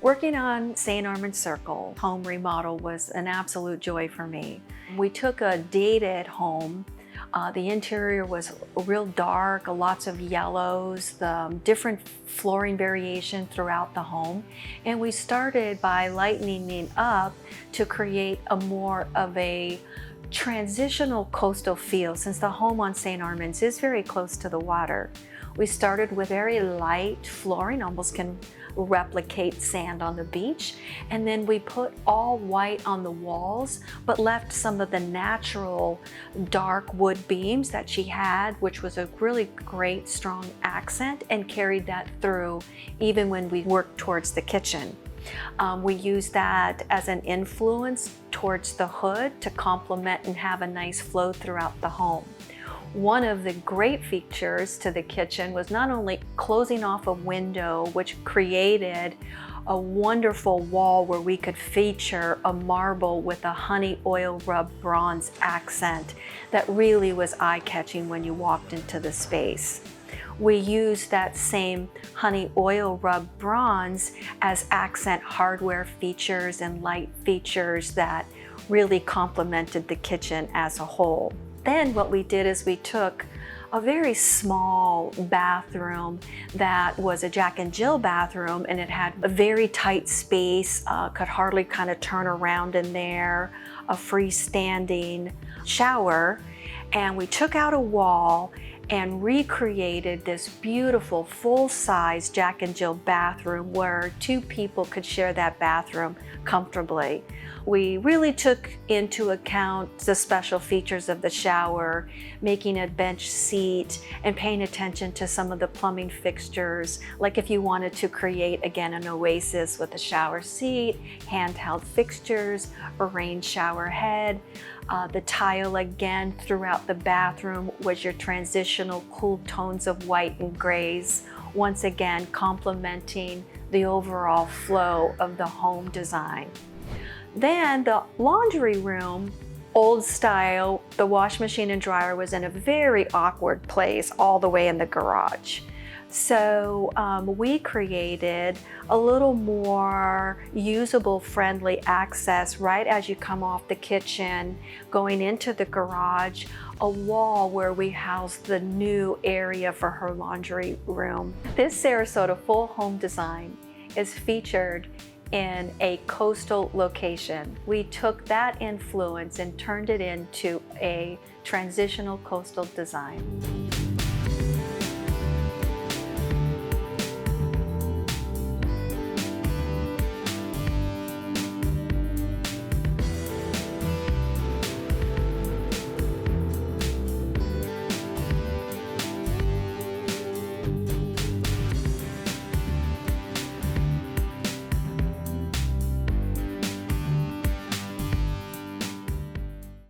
Working on St. Armands Circle home remodel was an absolute joy for me. We took a dated home. The interior was real dark, lots of yellows, the different flooring variation throughout the home. And we started by lightening it up to create a more of a transitional coastal feel, since the home on St. Armands is very close to the water. We started with very light flooring, almost can replicate sand on the beach, and then we put all white on the walls but left some of the natural dark wood beams that she had, which was a really great strong accent, and carried that through even when we worked towards the kitchen. We used that as an influence towards the hood to complement and have a nice flow throughout the home. One of the great features to the kitchen was not only closing off a window, which created a wonderful wall where we could feature a marble with a honey oil rub bronze accent that really was eye-catching when you walked into the space. We used that same honey oil rub bronze as accent hardware features and light features that really complemented the kitchen as a whole. Then what we did is we took a very small bathroom that was a Jack and Jill bathroom, and it had a very tight space, could hardly kind of turn around in there, a freestanding shower, and we took out a wall and recreated this beautiful full-size Jack and Jill bathroom where two people could share that bathroom comfortably. We really took into account the special features of the shower, making a bench seat and paying attention to some of the plumbing fixtures, like if you wanted to create, again, an oasis with a shower seat, handheld fixtures, a rain shower head. The tile, again, throughout the bathroom was your transitional cool tones of white and grays, once again complementing the overall flow of the home design. Then the laundry room, old style, the wash machine and dryer was in a very awkward place all the way in the garage. So we created a little more usable friendly access right as you come off the kitchen, going into the garage, a wall where we housed the new area for her laundry room. This Sarasota full home design is featured in a coastal location. We took that influence and turned it into a transitional coastal design.